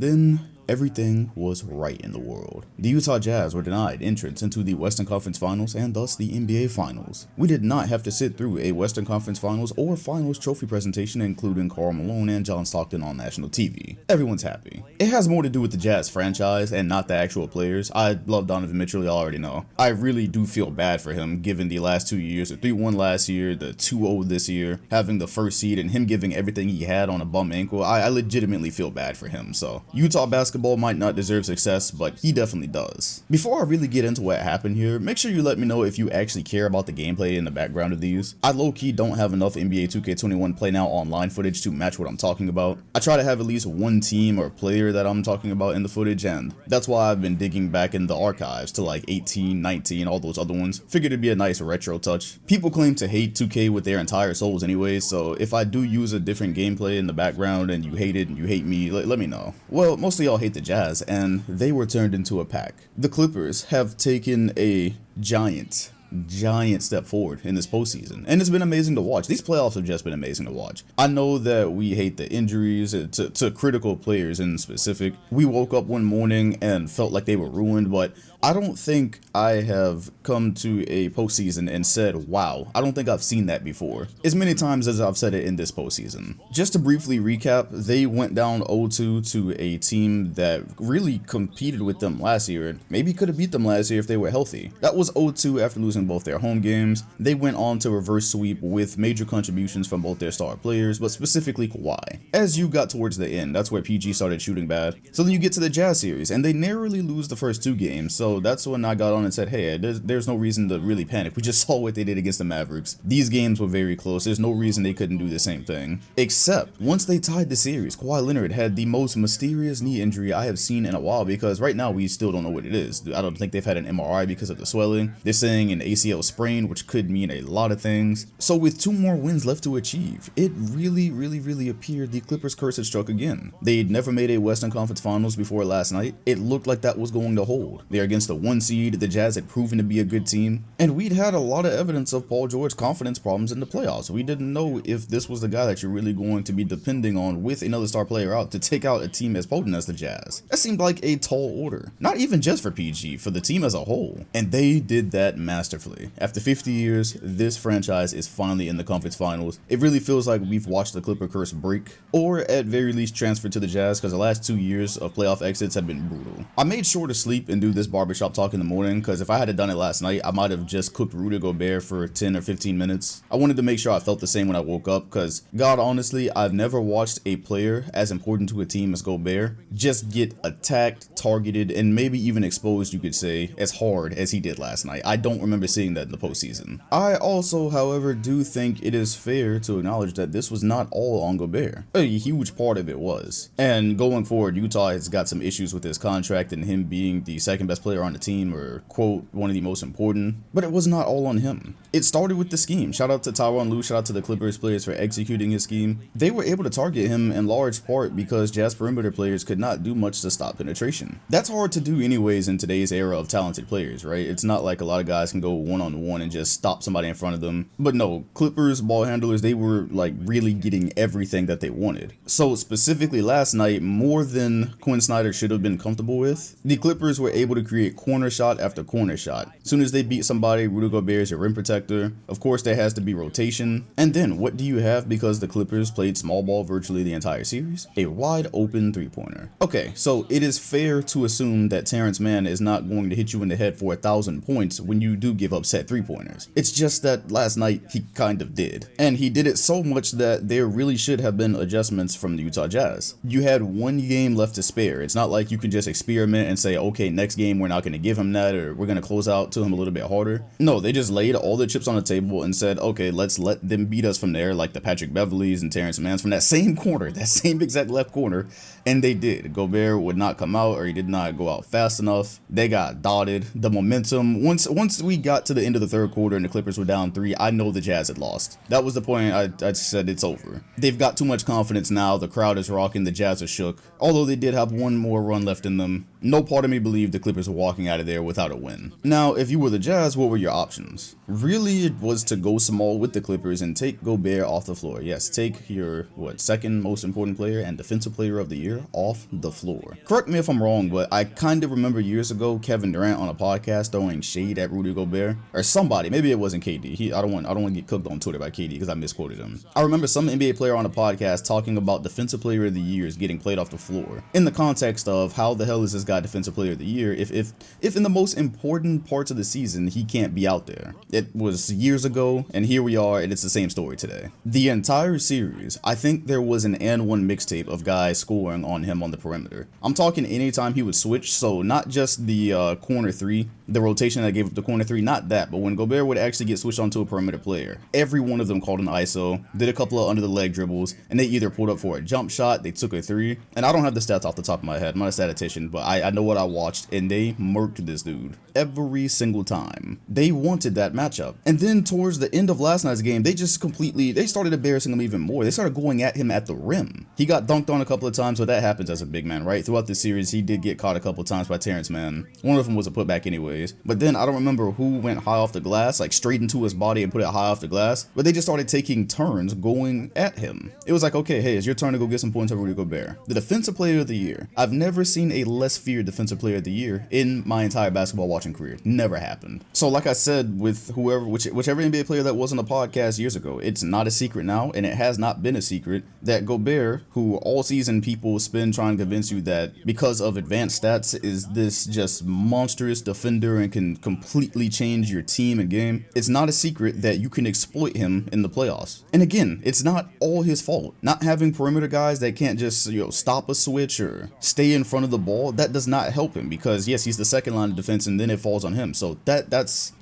And then everything was right in the world. The Utah Jazz were denied entrance into the Western Conference Finals and thus the NBA Finals. We did not have to sit through a Western Conference Finals or Finals trophy presentation including Karl Malone and John Stockton on national TV. Everyone's happy. It has more to do with the Jazz franchise and not the actual players. I love Donovan Mitchell, y'all already know. I really do feel bad for him given the last 2 years, the 3-1 last year, the 2-0 this year, having the first seed and him giving everything he had on a bum ankle. I legitimately feel bad for him. So Utah basketball might not deserve success, but he definitely does. Before I really get into what happened here, make sure you let me know if you actually care about the gameplay in the background of these. I low-key don't have enough NBA 2K21 Play Now online footage to match what I'm talking about. I try to have at least one team or player that I'm talking about in the footage, and that's why I've been digging back in the archives to like 18, 19, all those other ones. Figured it'd be a nice retro touch. People claim to hate 2K with their entire souls anyway, so if I do use a different gameplay in the background and you hate it and you hate me, let me know. Well, most of y'all hate the Jazz, and they were turned into a pack. The Clippers have taken a giant step forward in this postseason, and it's been amazing to watch. These playoffs have just been amazing to watch. I know that we hate the injuries to critical players in specific. We woke up one morning and felt like they were ruined, but I don't think I have come to a postseason and said, wow, I don't think I've seen that before, as many times as I've said it in this postseason. Just to briefly recap, they went down 0-2 to a team that really competed with them last year, and maybe could have beat them last year if they were healthy. That was 0-2 after losing both their home games. They went on to reverse sweep with major contributions from both their star players, but specifically Kawhi. As you got towards the end, that's where PG started shooting bad. So then you get to the Jazz series, and they narrowly lose the first 2 games, so that's when I got on and said, hey, there's no reason to really panic. We just saw what they did against the Mavericks. These games were very close. There's no reason they couldn't do the same thing. Except, once they tied the series, Kawhi Leonard had the most mysterious knee injury I have seen in a while, because right now we still don't know what it is. I don't think they've had an MRI because of the swelling. They're saying an ACL sprain, which could mean a lot of things. So with 2 more wins left to achieve, it really appeared the Clippers' curse had struck again. They'd never made a Western Conference Finals before last night. It looked like that was going to hold. They're against the 1 seed, the Jazz had proven to be a good team, and we'd had a lot of evidence of Paul George's confidence problems in the playoffs. We didn't know if this was the guy that you're really going to be depending on with another star player out to take out a team as potent as the Jazz. That seemed like a tall order, not even just for PG, for the team as a whole. And they did that masterfully. After 50 years, this franchise is finally in the conference finals. It really feels like we've watched the Clipper curse break, or at very least transfer to the Jazz, because the last 2 years of playoff exits have been brutal. I made sure to sleep and do this barbershop talk in the morning, because if I had done it last night, I might have just cooked Rudy Gobert for 10 or 15 minutes. I wanted to make sure I felt the same when I woke up, because God honestly, I've never watched a player as important to a team as Gobert just get attacked, targeted, and maybe even exposed, you could say, as hard as he did last night. I don't remember seeing that in the postseason. I also, however, do think it is fair to acknowledge that this was not all on Gobert. A huge part of it was. And going forward, Utah has got some issues with his contract and him being the second best player on the team, or quote, one of the most important, but it was not all on him. It started with the scheme. Shout out to Tyronn Lue, shout out to the Clippers players for executing his scheme. They were able to target him in large part because Jazz perimeter players could not do much to stop penetration. That's hard to do anyways in today's era of talented players, right? It's not like a lot of guys can go one-on-one and just stop somebody in front of them. But no, Clippers ball handlers, they were like really getting everything that they wanted. So specifically last night, more than Quinn Snyder should have been comfortable with, the Clippers were able to create corner shot after corner shot. As soon as they beat somebody, Rudy Gobert is your rim protector. Of course, there has to be rotation. And then what do you have because the Clippers played small ball virtually the entire series? A wide open 3-pointer. Okay, so it is fair to assume that Terrence Mann is not going to hit you in the head for 1,000 points when you do give up set 3-pointers. It's just that last night he kind of did. And he did it so much that there really should have been adjustments from the Utah Jazz. You had 1 game left to spare. It's not like you can just experiment and say, okay, next game we're not going to give him that, or we're going to close out to him a little bit harder. No, they just laid all the chips on the table and said, okay, let's let them beat us from there, like the Patrick Beverleys and Terrence Manns from that same corner, that same exact left corner. And they did. Gobert would not come out, or 3 did not go out fast enough. They got dotted. The momentum, once we got to the end of the third quarter and the Clippers were down 3, I know the Jazz had lost. That was the point. I said it's over. They've got too much confidence now. The crowd is rocking. The Jazz are shook. Although they did have one more run left in them, no part of me believed the Clippers were walking out of there without a win. Now, if you were the Jazz, what were your options? Really, it was to go small with the Clippers and take Gobert off the floor. Yes, take your, second most important player and defensive player of the year off the floor. Correct me if I'm wrong, but I kind of remember years ago Kevin Durant on a podcast throwing shade at Rudy Gobert, or somebody. Maybe it wasn't KD. I don't want to get cooked on Twitter by KD because I misquoted him. I remember some NBA player on a podcast talking about defensive player of the years getting played off the floor in the context of how the hell is this guy defensive player of the year if in the most important parts of the season he can't be out there. It was years ago, and here we are, and it's the same story today. The entire series, I think there was an and one mixtape of guys scoring on him on the perimeter. I'm talking anytime he would switch, so not just the corner 3, the rotation that gave up the corner 3, not that, but when Gobert would actually get switched onto a perimeter player, every one of them called an ISO, did a couple of under the leg dribbles, and they either pulled up for a jump shot, they took a 3, and I don't have the stats off the top of my head, I'm not a statistician, but I know what I watched, and they murked this dude every single time. They wanted that matchup. And then towards the end of last night's game, they started embarrassing him even more. They started going at him at the rim. He got dunked on a couple of times, but that happens as a big man, right? Throughout the series, he did get caught a couple of times by Terrence Mann. One of them was a putback anyways. But then I don't remember who went high off the glass, like straight into his body and put it high off the glass, but they just started taking turns going at him. It was like, okay, hey, it's your turn to go get some points over Rudy Gobert. The defensive player of the year. I've never seen a less feared defensive player of the year in my entire basketball watching career. Never happened. So like I said, with whichever NBA player that was on the podcast years ago, it's not a secret now, and it has not been a secret, that Gobert, who all season people spend trying to convince you that because of advanced stats is this just monstrous defender and can completely change your team and game, it's not a secret that you can exploit him in the playoffs. And again, it's not all his fault. Not having perimeter guys that can't just, stop a switch or stay in front of the ball, that does not help him, because yes, he's the second line of defense and then it falls on him. So there's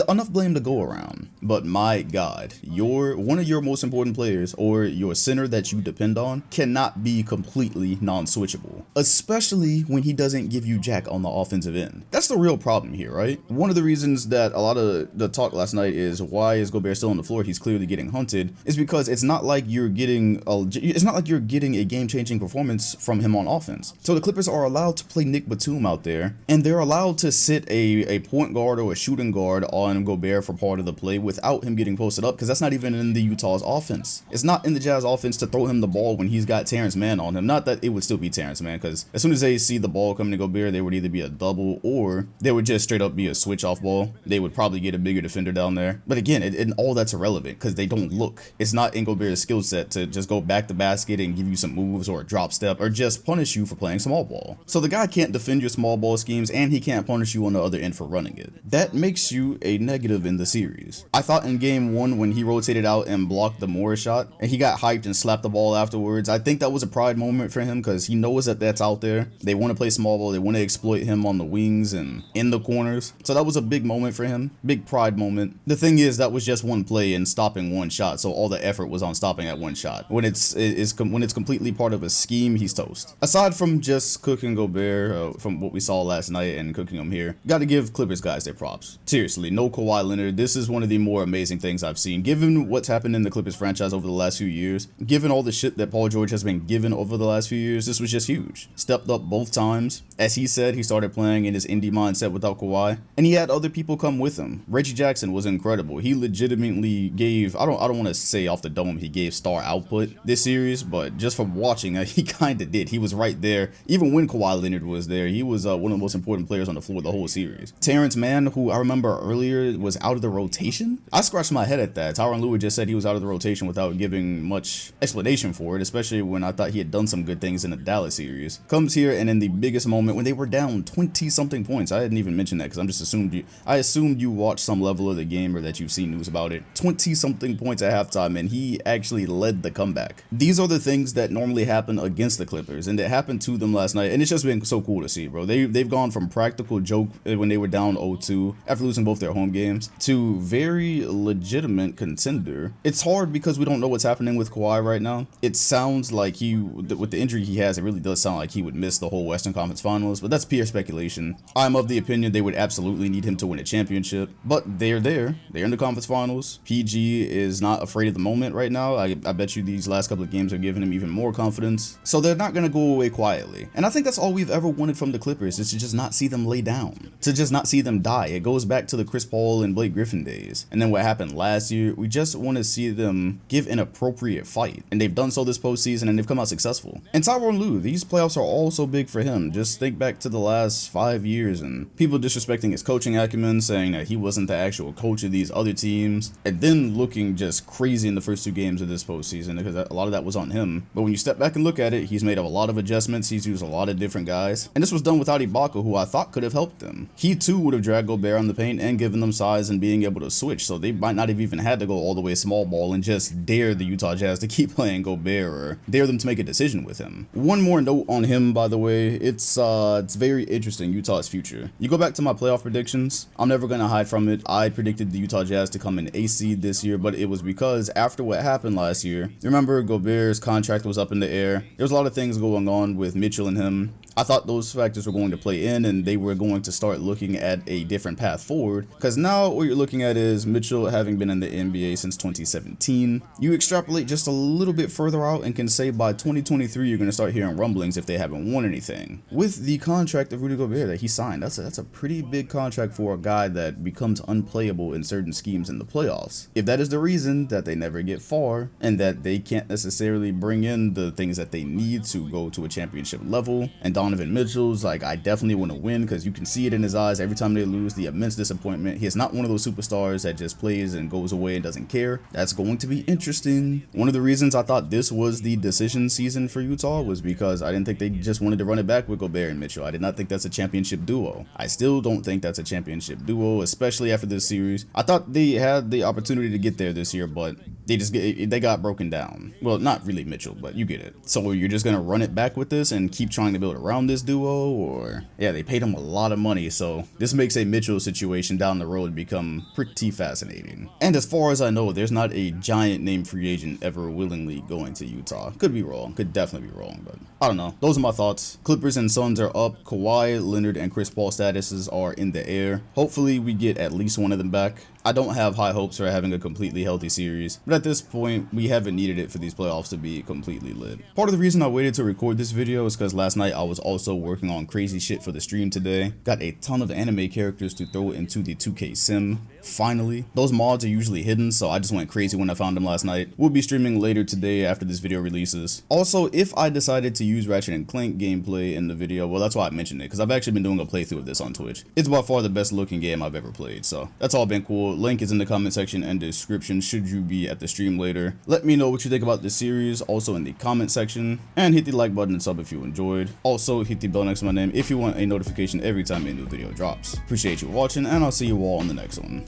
enough blame to go around. But my God, one of your most important players or your center that you depend on cannot be completely non-switchable, especially when he doesn't give you jack on the offensive end. That's the real problem here, right? One of the reasons that a lot of the talk last night is why is Gobert still on the floor? He's clearly getting hunted. Is because it's not like you're getting a game-changing performance from him on offense. So the Clippers are allowed to play Nick Batum out there, and they're allowed to sit a point guard or a shooting guard on Gobert for part of the play without him getting posted up, because that's not even in the Utah's offense. It's not in the Jazz offense to throw him the ball when he's got Terrence Mann on him. Not that it would still be Terrence Mann, because as soon as they see the ball coming to Gobert, they would either be a double or they would just straight up be a switch off ball. They would probably get a bigger defender down there. But again, and all that's irrelevant because they don't look. It's not in Gobert's skill set to just go back to basket and give you some moves or a drop step or just punish you for playing small ball. So the guy can't defend your small ball schemes, and he can't punish you on the other end for running it. That makes you a negative in the series. I thought in game 1 when he rotated out and blocked the Morris shot and he got hyped and slapped the ball afterwards, I think that was a pride moment for him because he knows that that's out there. They want to play small ball. They want to exploit him on the wings and in the corners. So that was a big moment for him. Big pride moment. The thing is, that was just one play and stopping one shot. So all the effort was on stopping that one shot. When it's completely part of a scheme, he's toast. Aside from just cooking Gobert from what we saw last night and cooking him here, got to give Clippers guys their props. Seriously, no Kawhi Leonard. This is one of the more amazing things I've seen. Given what's happened in the Clippers franchise over the last few years, given all the shit that Paul George has been given over the last few years, this was just huge. Stepped up both times. As he said, he started playing in his indie mindset without Kawhi, and he had other people come with him. Reggie Jackson was incredible. He legitimately gave, I don't want to say off the dome he gave star output this series, but just from watching, he kind of did. He was right there. Even when Kawhi Leonard was there, he was one of the most important players on the floor the whole series. Terrence Mann, who I remember earlier was out of the rotation. I scratched my head at that. Tyronn Lue just said he was out of the rotation without giving much explanation for it, especially when I thought he had done some good things in the Dallas series. Comes here and in the biggest moment when they were down 20-something points. I didn't even mention that because I assumed you watched some level of the game or that you've seen news about it. 20-something points at halftime, and he actually led the comeback. These are the things that normally happen against the Clippers, and it happened to them last night, and it's just been so cool to see, bro. They've gone from practical joke when they were down 0-2 after losing both their home games to very legitimate contender. It's hard because we don't know what's happening with Kawhi right now. It sounds sounds like with the injury he has, it really does sound like he would miss the whole Western Conference Finals, but that's pure speculation. I'm of the opinion they would absolutely need him to win a championship, but they're there. They're in the conference finals. PG is not afraid at the moment right now. I bet you these last couple of games are giving him even more confidence. So they're not going to go away quietly. And I think that's all we've ever wanted from the Clippers, is to just not see them lay down, to just not see them die. It goes back to the Chris Paul and Blake Griffin days. And then what happened last year, we just want to see them give an appropriate fight. And they've done so this postseason, and they've come out successful. And Tyronn Lue, these playoffs are also big for him. Just think back to the last 5 years and people disrespecting his coaching acumen, saying that he wasn't the actual coach of these other teams, and then looking just crazy in the first 2 games of this postseason, because a lot of that was on him. But when you step back and look at it, he's made a lot of adjustments. He's used a lot of different guys, and this was done without Ibaka, who I thought could have helped them. He too would have dragged Gobert on the paint and given them size and being able to switch, so they might not have even had to go all the way small ball and just dare the Utah Jazz to keep playing Gobert or dare them to make a decision with him. One more note on him, by the way, it's very interesting, Utah's future. You go back to my playoff predictions, I'm never going to hide from it. I predicted the Utah Jazz to come in A seed this year, but it was because after what happened last year, remember Gobert's contract was up in the air. There was a lot of things going on with Mitchell and him. I thought those factors were going to play in, and they were going to start looking at a different path forward, because now what you're looking at is Mitchell having been in the NBA since 2017. You extrapolate just a little bit further out and can say by 2023 you're going to start hearing rumblings if they haven't won anything. With the contract of Rudy Gobert that he signed, that's a pretty big contract for a guy that becomes unplayable in certain schemes in the playoffs. If that is the reason that they never get far, and that they can't necessarily bring in the things that they need to go to a championship level, and Donovan Mitchell's like, I definitely want to win, because you can see it in his eyes every time they lose, the immense disappointment. He is not one of those superstars that just plays and goes away and doesn't care. That's going to be interesting. One of the reasons I thought this was the decision season for Utah was because I didn't think they just wanted to run it back with Gobert and Mitchell. I did not think that's a championship duo. I still don't think that's a championship duo, especially after this series. I thought they had the opportunity to get there this year, but they got broken down. Well, not really Mitchell, but you get it. So you're just gonna run it back with this and keep trying to build around this duo? Or yeah, they paid him a lot of money, so this makes a Mitchell situation down the road become pretty fascinating. And as far as I know, there's not a giant name free agent ever willingly going to Utah. Could be wrong, could definitely be wrong, but I don't know. Those are my thoughts. Clippers and Suns are up. Kawhi Leonard and Chris Paul statuses are in the air. Hopefully we get at least one of them back. I don't have high hopes for having a completely healthy series, but at this point, we haven't needed it for these playoffs to be completely lit. Part of the reason I waited to record this video is because last night I was also working on crazy shit for the stream today. Got a ton of anime characters to throw into the 2K sim. Finally, those mods are usually hidden, so I just went crazy when I found them last night. We'll be streaming later today after this video releases. Also, if I decided to use Ratchet & Clank gameplay in the video, well, that's why I mentioned it, because I've actually been doing a playthrough of this on Twitch. It's by far the best looking game I've ever played, so that's all been cool. Link is in the comment section and description should you be at the stream later. Let me know what you think about this series also in the comment section, and hit the like button and sub if you enjoyed. Also, hit the bell next to my name if you want a notification every time a new video drops. Appreciate you watching, and I'll see you all on the next one.